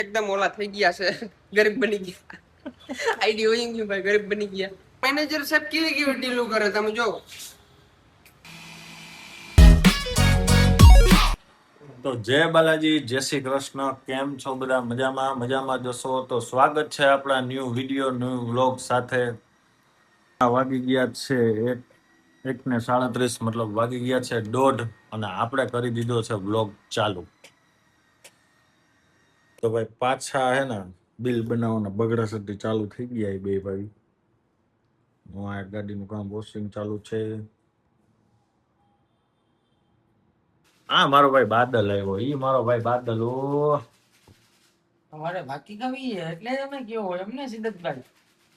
एकदम ओला થઈ ગયા છે ગરીબ બની ગયા આઈડી હોઈ ગયું ભાઈ ગરીબ બની ગયા મેનેજર સાહેબ કેવી કેવી ડીલો કરે તમે જો તો જય બાલાજી જય શ્રી કૃષ્ણ કેમ છો બધા મજામાં જશો તો સ્વાગત છે આપણા ન્યૂ વિડીયો ન્યૂ વ્લોગ સાથે વાગી ગયા છે 1:37 મતલબ વાગી ગયા છે 1:30 અને આપણે કરી દીધો છે વ્લોગ ચાલુ તો ભાઈ પાછા હે ને બિલ બનાવવાના બગડા સુધી ચાલુ થઈ ગયા બે ભાઈ હું આ ગાડીનું કામ વોશિંગ ચાલુ છે હા મારો ભાઈ બાદલ આવ્યો ઈ મારો ભાઈ બાદલ ઓ તમારે બાકી કવી છે એટલે તમે કેવો હોય એમને સિદ્ધતભાઈ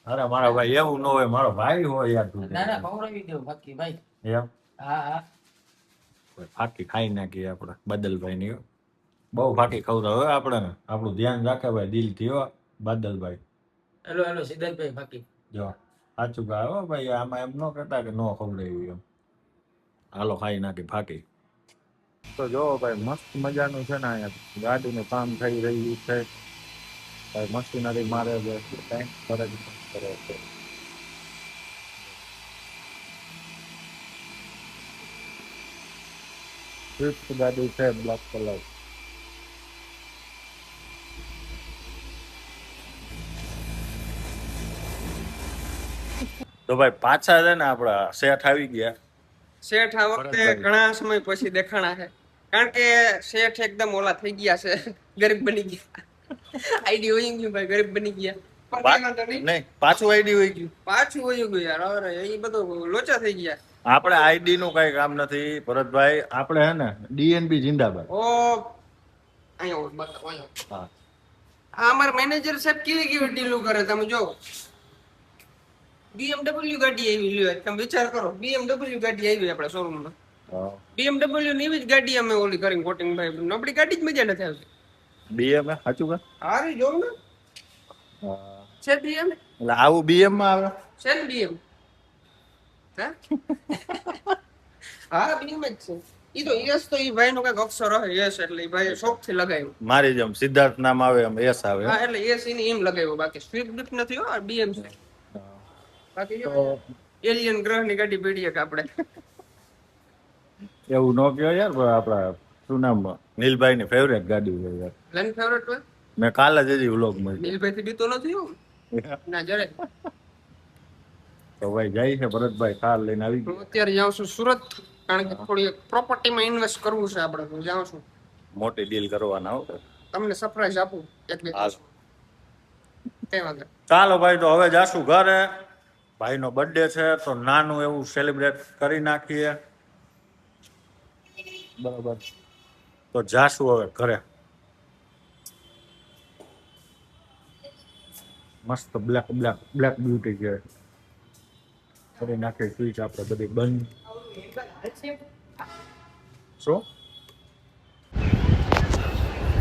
અરે મારો ભાઈ એવું ન હોય મારો ભાઈ હોય યાર તું ના ના ખવડાવી દો બાકી ભાઈ એમ હા હા ફાકી ખાઈ નાખીએ આપણે બાદલભાઈ ની બહુ ફાકી ખવડાવે આપણે ને આપણું ધ્યાન રાખે ભાઈ દિલથી હો બાદલભાઈ હેલો હેલો સિદ્ધતભાઈ બાકી જો સાચું કહે હો ભાઈ આમાં એમ ન કહેતા કે ન ખવડાવ્યું એમ હાલો ખાઈ નાખી ફાકી તો જો ભાઈ મસ્ત મજાનું છે ને અહીંયા ગાડીનું કામ થઈ રહ્યું છે ભાઈ મશીનરી મારે છે કંઈક કરે છે સ્વિફ્ટ ગાડી છે બ્લેક કલર તો ભાઈ પાછા છે ને આપડા શેઠ આવી ગયા શેઠ આ વખતે ઘણા સમય પછી દેખાણા છે કારણ કે શેઠ એકદમ ઓલા થઈ ગયા છે ગરીબ બની ગયા આઈડી હોઈ ગયું ભાઈ ગરીબ બની ગયા નહીં પાછું આઈડી હોય ગયું પાછું હોઈ ગયું યાર અરે એ બધું લોચા થઈ ગયા આપણે આઈડી નું કઈ કામ નથી ભરતભાઈ આપણે હે ને ડીએનબી જિંદાબાદ ઓ અહીંયા હા આ અમારા મેનેજર સાહેબ કેવી કેવી ડીલો કરે તમે જો BMW ગાડી આવી લ્યો તમે વિચાર કરો BMW ગાડી આવી આપણા શોરૂમ માં BMW ની એવી જ ગાડી અમે ઓલી કરીને કોટિંગ ભાઈ નબળી ગાડી જ મજા નથી આવતી બીએમ સાચું કે હારી જોઉં ને છે BM એટલે આવું બીએમ માં આવે છે ને BM હા BM જ છે ઈ તો યસ તો ઈ ભાઈ નો કઈક અક્ષર હોય યસ એટલે ઈ ભાઈ શોખ થી લગાવ્યું મારી જેમ સિદ્ધાર્થ નામ આવે એમ એસ આવે હા એટલે યસ એની એમ લગાવ્યું બાકી સ્વિફ્ટ નથી હો BM છે બાકી જો એલિયન ગ્રહ ની ગાડી પડી કે આપણે એવું ન કહેવાય યાર આપડા શું નામ નીલભાઈ ની ફેવરેટ ગાડી છે યાર લન ફેવરેટ હોય મેં કાલે જ હજી વ્લોગ માં નીલભાઈ થી બીતો નથી હું ના જરે તો ભાઈ જાય છે ભરતભાઈ કાર લઈને આવી હું અત્યારે જાઉં છું સુરત કારણ કે થોડી પ્રોપર્ટીમાં ઇન્વેસ્ટ કરવું છે આપણે હું જાઉં છું મોટી ડીલ કરવાના હો તમને સરપ્રાઈઝ આપું એક બે હા કઈ વાંધો ચાલો ભાઈ તો હવે જાશું ઘરે ભાઈનો બર્થડે છે તો નાનું એવું સેલિબ્રેટ કરી નાખીએ બરાબર તો જાશું હવે ઘરે મસ્ત બ્લેક બ્યુટી છે કરી નાખીએ સ્વિચ આપણે બધી બંધ શું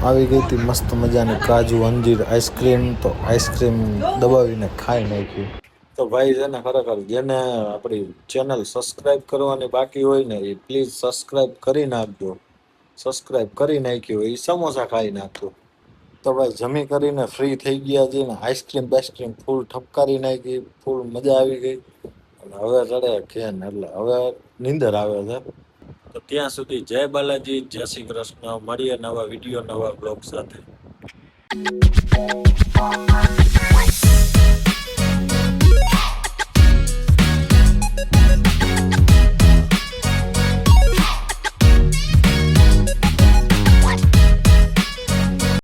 આવી ગઈ હતી મસ્ત મજાની કાજુ અંજીર આઈસ્ક્રીમ તો આઈસ્ક્રીમ દબાવીને ખાઈ નાખી તો ભાઈ છે ને ખરેખર જેને આપણી ચેનલ સબસ્ક્રાઇબ કરવાની બાકી હોય ને એ પ્લીઝ સબસ્ક્રાઇબ કરી નાખજો સબસ્ક્રાઇબ કરી નાખ્યું હોય એ સમોસા ખાઈ નાખજો તો ભાઈ જમી કરીને ફ્રી થઈ ગયા છે ને આઈસ્ક્રીમ ફૂલ ઠપકારી નાખી ફૂલ મજા આવી ગઈ અને હવે ચડે ખેન એટલે હવે નીંદર આવે છે તો ત્યાં સુધી જય બાલાજી જય શ્રી કૃષ્ણ મળીએ નવા વિડીયો નવા બ્લોગ સાથે